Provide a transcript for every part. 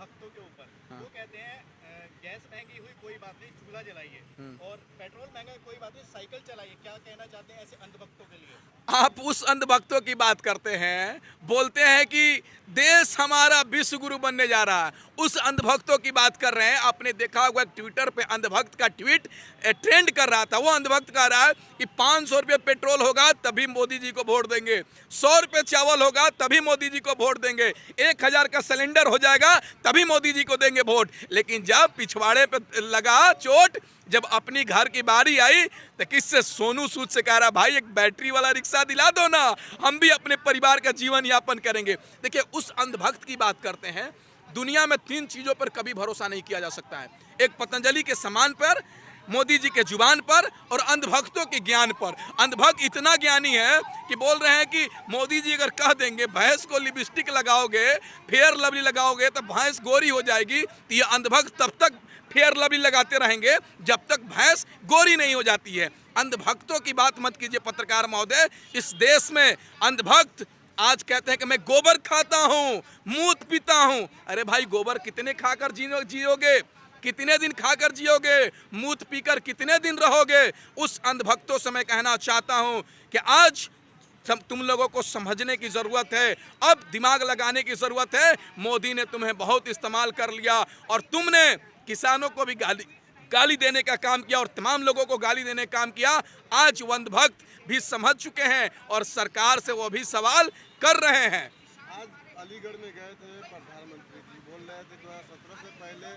भक्तों के ऊपर। हाँ। वो कहते हैं गैस महंगी हुई कोई बात नहीं, चूल्हा जलाइए, और पेट्रोल महंगा कोई बात नहीं, साइकिल चलाइए। क्या कहना चाहते हैं ऐसे अंधभक्तों के लिए? आप उस अंधभक्तों की बात करते हैं, बोलते हैं कि देश हमारा विश्व गुरु बनने जा रहा है। उस अंधभक्तों की बात कर रहे हैं। आपने देखा होगा ट्विटर पे अंधभक्त का ट्वीट ट्रेंड कर रहा था। वो अंधभक्त कह रहा है कि 500 रुपये पेट्रोल होगा तभी मोदी जी को वोट देंगे, 100 रुपये चावल होगा तभी मोदी जी को वोट देंगे, 1000 का सिलेंडर हो जाएगा तभी मोदी जी को देंगे वोट। लेकिन जब पिछवाड़े पे लगा चोट, जब अपनी घर की बारी आई तो किससे, सोनू सूद से कह रहा भाई एक बैटरी वाला रिक्शा दिला दो ना, हम भी अपने परिवार का जीवन यापन करेंगे। देखिए उस अंधभक्त की बात करते हैं। दुनिया में 3 चीजों पर कभी भरोसा नहीं किया जा सकता है। एक पतंजलि के सामान पर, मोदी जी के जुबान पर, और अंधभक्तों के ज्ञान पर। अंधभक्त इतना ज्ञानी है कि बोल रहे हैं कि मोदी जी अगर कह देंगे भैंस को लिपस्टिक लगाओगे, फेयर लवली लगाओगे तो भैंस गोरी हो जाएगी, तो ये अंधभक्त तब तक फेयर लवली लगाते रहेंगे जब तक भैंस गोरी नहीं हो जाती है। अंधभक्तों की बात मत कीजिए पत्रकार महोदय। इस देश में अंधभक्त आज कहते हैं कि मैं गोबर खाता हूं, मूत पीता हूं। अरे भाई गोबर कितने खाकर जियोगे, कितने दिन खाकर जियोगे, मूत पीकर कितने दिन रहोगे? उस अंधभक्तों से मैं कहना चाहता हूं कि आज तुम लोगों को समझने की जरूरत है, अब दिमाग लगाने की जरूरत है। मोदी ने तुम्हें बहुत इस्तेमाल कर लिया और तुमने किसानों को भी गाली देने का काम किया और तमाम लोगों को गाली देने का काम किया। आज अंधभक्त भी समझ चुके हैं और सरकार से वो भी सवाल कर रहे हैं। आज अलीगढ़ में गए थे प्रधानमंत्री जी, बोल रहे थे 2017 से पहले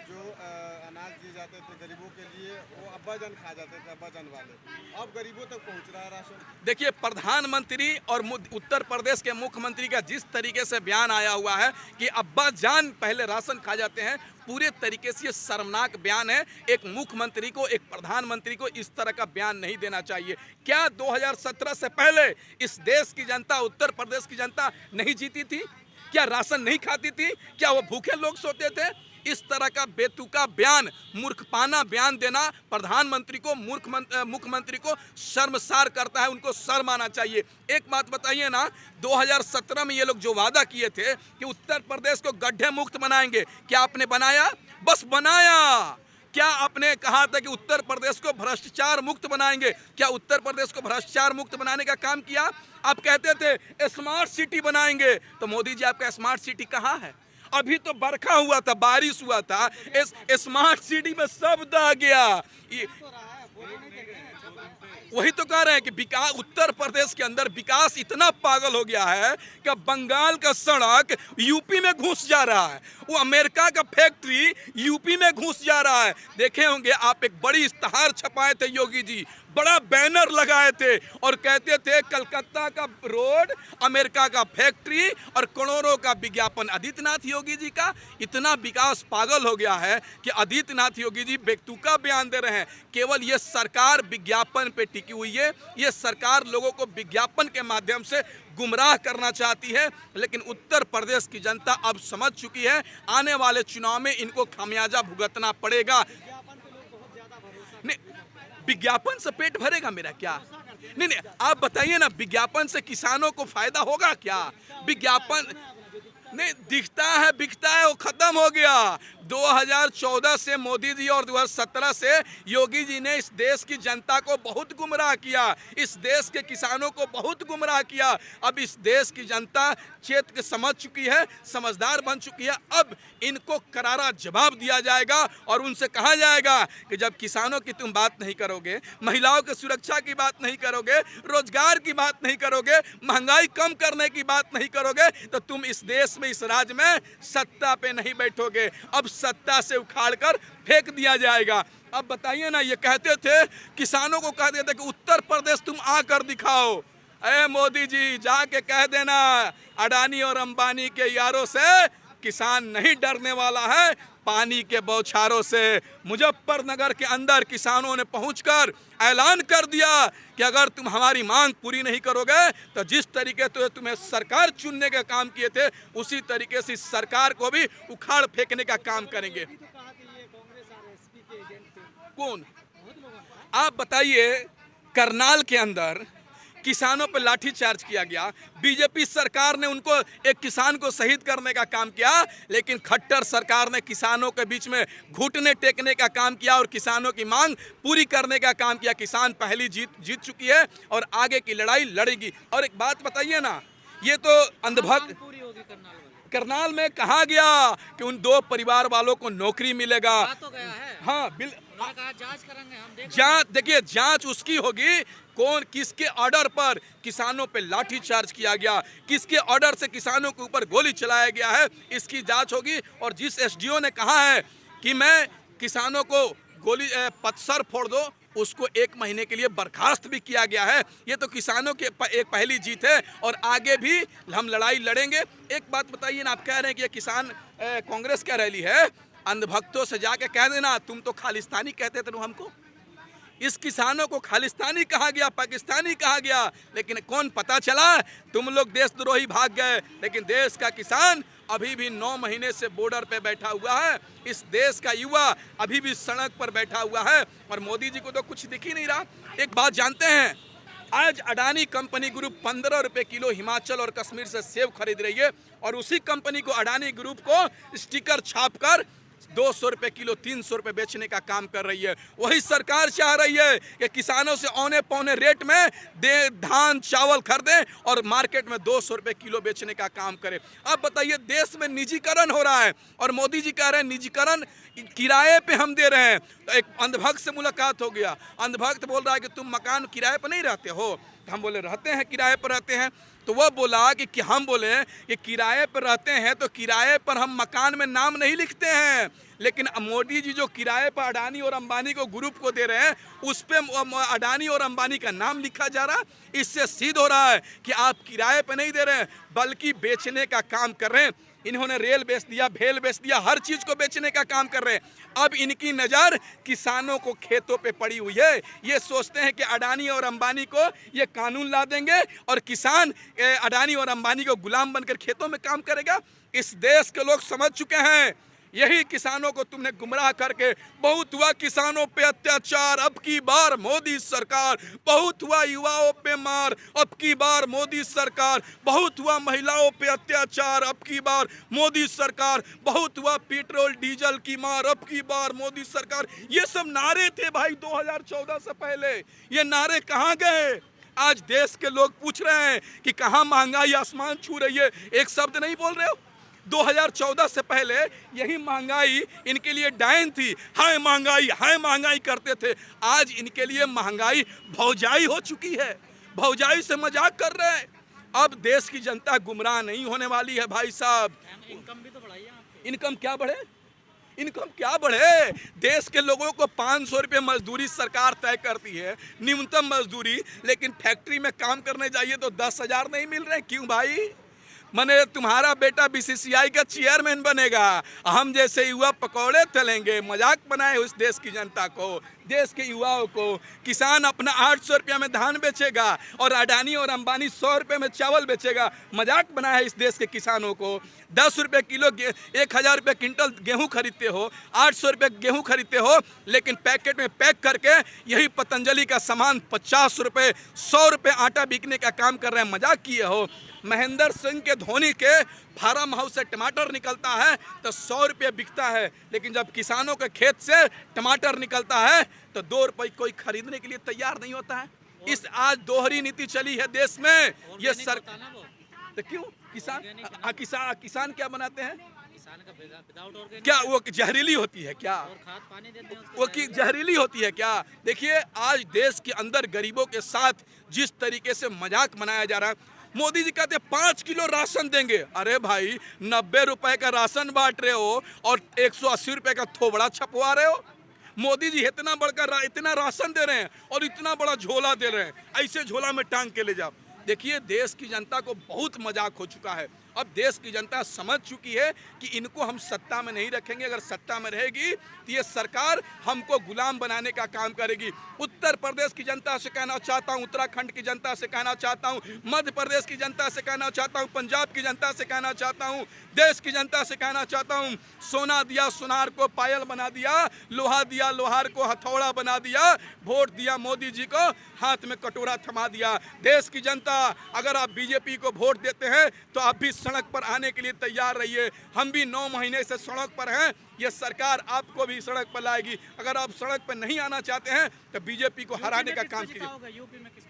जो अनाज दिए जाते थे गरीबों के लिए वो अब्बाजान खा जाते थे, अब्बाजान वाले। अब गरीबों तक पहुंच रहा है राशन। देखिए प्रधानमंत्री और उत्तर प्रदेश के मुख्यमंत्री का जिस तरीके से बयान आया हुआ है कि अब्बाजान पहले राशन खा जाते हैं, पूरे तरीके से ये शर्मनाक बयान है। एक मुख्यमंत्री को, एक प्रधानमंत्री को इस तरह का बयान नहीं देना चाहिए। क्या 2017 से पहले इस देश की जनता, उत्तर प्रदेश की जनता नहीं जीती थी? क्या राशन नहीं खाती थी? क्या वो भूखे लोग सोते थे? इस तरह का बेतुका बयान, मूर्खपाना बयान देना प्रधानमंत्री को, मुख्यमंत्री को शर्मसार करता है। उनको शर्म आना चाहिए। एक बात बताइए ना, 2017 में ये लोग जो वादा किए थे कि उत्तर प्रदेश को गड्ढे मुक्त बनाएंगे, क्या आपने बनाया? बस बनाया। क्या आपने कहा था कि उत्तर प्रदेश को भ्रष्टाचार मुक्त बनाएंगे? क्या उत्तर प्रदेश को भ्रष्टाचार मुक्त बनाने का काम किया? आप कहते थे स्मार्ट सिटी बनाएंगे, तो मोदी जी आपका स्मार्ट सिटी कहाँ है? अभी तो बरखा हुआ था, बारिश हुआ था, स्मार्ट सिटी में सब दह गया। वही तो कह रहे हैं कि विकास, उत्तर प्रदेश के अंदर विकास इतना पागल हो गया है कि बंगाल का सड़क यूपी में घुस जा रहा है, वो अमेरिका का फैक्ट्री यूपी में घुस जा रहा है। देखे होंगे आप, एक बड़ी इश्तहार छपाए थे योगी जी, बड़ा बैनर लगाए थे और कहते थे कलकत्ता का रोड, अमेरिका का फैक्ट्री और करोड़ों का विज्ञापन। आदित्यनाथ योगी जी का इतना विकास पागल हो गया है कि आदित्यनाथ योगी जी बेतुका बयान दे रहे हैं। केवल ये सरकार विज्ञापन पे टिकी हुई है, ये सरकार लोगों को विज्ञापन के माध्यम से गुमराह करना चाहती है। लेकिन उत्तर प्रदेश की जनता अब समझ चुकी है, आने वाले चुनाव में इनको खामियाजा भुगतना पड़ेगा। विज्ञापन से पेट भरेगा मेरा क्या? नहीं, आप बताइए ना, विज्ञापन से किसानों को फायदा होगा क्या? विज्ञापन नहीं दिखता है, बिकता है, वो खत्म हो गया। 2014 से मोदी जी और 2017 से योगी जी ने इस देश की जनता को बहुत गुमराह किया, इस देश के किसानों को बहुत गुमराह किया। अब इस देश की जनता चेत के समझ चुकी है, समझदार बन चुकी है। अब इनको करारा जवाब दिया जाएगा और उनसे कहा जाएगा कि जब किसानों की तुम बात नहीं करोगे, महिलाओं की सुरक्षा की बात नहीं करोगे, रोजगार की बात नहीं करोगे, महंगाई कम करने की बात नहीं करोगे, तो तुम इस देश में, इस राज्य में सत्ता पे नहीं बैठोगे। अब सत्ता से उखाड़कर फेंक दिया जाएगा। अब बताइए ना, ये कहते थे, किसानों को कहते थे कि उत्तर प्रदेश तुम आकर दिखाओ। अरे मोदी जी जाके कह देना अडानी और अंबानी के यारों से, किसान नहीं डरने वाला है पानी के बौछारों से। मुजफ्फरनगर के अंदर किसानों ने पहुंचकर ऐलान कर दिया कि अगर तुम हमारी मांग पूरी नहीं करोगे तो जिस तरीके से तुम्हें सरकार चुनने का काम किए थे, उसी तरीके से सरकार को भी उखाड़ फेंकने का काम करेंगे। कौन? आप बताइए, करनाल के अंदर किसानों पर लाठीचार्ज किया गया। बीजेपी सरकार ने उनको एक किसान को शहीद करने का काम किया, लेकिन खट्टर सरकार ने किसानों के बीच में घुटने टेकने का काम किया और किसानों की मांग पूरी करने का काम किया। किसान पहली जीत चुकी है और आगे की लड़ाई लड़ेगी। और एक बात बताइए ना, ये तो अंधभक्त पूरी होगी करनाल वाली। करनाल में कहा गया कि उन 2 परिवार वालों को नौकरी मिलेगा। तो गया है। हाँ, उन्होंने कहा जांच करेंगे हम, देख जांच, देखिए जांच उसकी होगी कौन किसके ऑर्डर पर किसानों पे लाठीचार्ज किया गया, किसके ऑर्डर से किसानों के ऊपर गोली चलाया गया है, इसकी जांच होगी। और जिस एसडीओ ने कहा है कि मैं किसानों को गोली पत्थर फोड़ दो, उसको 1 महीने के लिए बर्खास्त भी किया गया है। ये तो किसानों की एक पहली जीत है और आगे भी हम लड़ाई लड़ेंगे। एक बात बताइए ना, आप कह रहे हैं कि ये किसान कांग्रेस का रैली है, अंधभक्तों से जाके कह देना तुम तो खालिस्तानी कहते थे हमको। इस किसानों को खालिस्तानी कहा गया, पाकिस्तानी कहा गया, लेकिन कौन पता चला तुम लोग देशद्रोही भाग गए। लेकिन देश का किसान अभी भी 9 महीने से बॉर्डर पे बैठा हुआ है। इस देश का युवा अभी भी सड़क पर बैठा हुआ है और मोदी जी को तो कुछ दिख ही नहीं रहा। एक बात जानते हैं, आज अडानी कंपनी ग्रुप 15 रुपए किलो हिमाचल और कश्मीर से सेब खरीद रही है और उसी कंपनी को अडानी ग्रुप को स्टिकर छापकर 200 रुपए किलो 300 रुपए बेचने का काम कर रही है। वही सरकार चाह रही है कि किसानों से औने पौने रेट में धान चावल खरीदें और मार्केट में 200 रुपए किलो बेचने का काम करें। अब बताइए, देश में निजीकरण हो रहा है और मोदी जी कह रहे हैं निजीकरण किराए पे हम दे रहे हैं। तो एक अंधभक्त से मुलाकात हो गया, अंधभक्त बोल रहा है कि तुम मकान किराए पर नहीं रहते हो। तो हम बोले रहते हैं, किराए पर रहते हैं। तो वह बोला कि हम बोले कि किराए पर रहते हैं तो किराए पर हम मकान में नाम नहीं लिखते हैं, लेकिन मोदी जी जो किराए पर अडानी और अंबानी को ग्रुप को दे रहे हैं उस पर अडानी और अंबानी का नाम लिखा जा रहा है। इससे सिद्ध हो रहा है कि आप किराए पर नहीं दे रहे हैं बल्कि बेचने का काम कर रहे हैं। इन्होंने रेल बेच दिया, भेल बेच दिया, हर चीज को बेचने का काम कर रहे हैं। अब इनकी नज़र किसानों को खेतों पे पड़ी हुई है। ये सोचते हैं कि अडानी और अंबानी को ये कानून ला देंगे और किसान अडानी और अंबानी को गुलाम बनकर खेतों में काम करेगा। इस देश के लोग समझ चुके हैं, यही किसानों को तुमने गुमराह करके बहुत हुआ किसानों पे अत्याचार, अब की बार मोदी सरकार, बहुत हुआ युवाओं पे मार, अब की बार मोदी सरकार, बहुत हुआ महिलाओं पे अत्याचार, अब की बार मोदी सरकार, बहुत हुआ पेट्रोल डीजल की मार, अब की बार मोदी सरकार। ये सब नारे थे भाई 2014 से पहले, ये नारे कहाँ गए? आज देश के लोग पूछ रहे हैं कि कहाँ महंगाई आसमान छू रही है, एक शब्द नहीं बोल रहे हो। 2014 से पहले यही महंगाई इनके लिए डायन थी, हाय महंगाई करते थे। आज इनके लिए महंगाई भौजाई हो चुकी है, भौजाई से मजाक कर रहे हैं। अब देश की जनता गुमराह नहीं होने वाली है भाई साहब। इनकम भी तो बढ़ाइए आपकी। इनकम क्या बढ़े? इनकम क्या बढ़े? देश के लोगों को 500 रुपये मजदूरी सरकार तय करती है, न्यूनतम मजदूरी, लेकिन फैक्ट्री में काम करने जाइए तो 10,000 नहीं मिल रहे। क्यों भाई? मने तुम्हारा बेटा बीसीसीआई का चेयरमैन बनेगा, हम जैसे युवा पकौड़े तलेंगे, मजाक बनाए उस देश की जनता को, देश के युवाओं को। किसान अपना 800 रुपया में धान बेचेगा और अडानी और अंबानी 100 रुपये में चावल बेचेगा, मजाक बनाया है इस देश के किसानों को। 10 रुपये किलो 1000 रुपये क्विंटल गेहूँ खरीदते हो, 800 रुपये गेहूँ खरीदते हो, लेकिन पैकेट में पैक करके यही पतंजलि का सामान 50 रुपये 100 रुपये आटा बिकने का काम कर रहे हैं। मजाक किए हो? महेंद्र सिंह के धोनी के फार्म हाउस से टमाटर निकलता है तो 100 रुपये बिकता है, लेकिन जब किसानों के खेत से टमाटर निकलता है तो 2 रुपये कोई खरीदने के लिए तैयार नहीं होता है। इस आज दोहरी नीति चली है देश में। ये सर तो क्यों किसान क्या बनाते हैं? क्या वो जहरीली होती है क्या? वो की जहरीली होती है क्या? देखिए आज देश के अंदर गरीबों के साथ जिस तरीके से मजाक मनाया जा रहा है। मोदी जी कहते 5 किलो राशन देंगे। अरे भाई 90 रुपए का राशन बांट रहे हो और 180 रुपए का थोबड़ा छपवा रहे हो। मोदी जी इतना बड़का इतना राशन दे रहे हैं और इतना बड़ा झोला दे रहे हैं, ऐसे झोला में टांग के ले जाओ। देखिए देश की जनता को बहुत मजाक हो चुका है अब देश की जनता समझ चुकी है कि इनको हम सत्ता में नहीं रखेंगे। अगर सत्ता में रहेगी तो ये सरकार हमको गुलाम बनाने का काम करेगी। उत्तर प्रदेश की जनता से कहना चाहता हूँ, उत्तराखंड की जनता से कहना चाहता हूँ, मध्य प्रदेश की जनता से कहना चाहता हूँ, पंजाब की जनता से कहना चाहता हूँ, देश की जनता से कहना चाहता हूँ, सोना दिया सुनार को पायल बना दिया, लोहा दिया लोहार को हथौड़ा बना दिया, वोट दिया मोदी जी को हाथ में कटोरा थमा दिया। देश की जनता, अगर आप बीजेपी को वोट देते हैं तो आप भी सड़क पर आने के लिए तैयार रहिए। हम भी 9 महीने से सड़क पर हैं, ये सरकार आपको भी सड़क पर लाएगी। अगर आप सड़क पर नहीं आना चाहते हैं तो बीजेपी को हराने का काम कीजिए। यूपी में किसका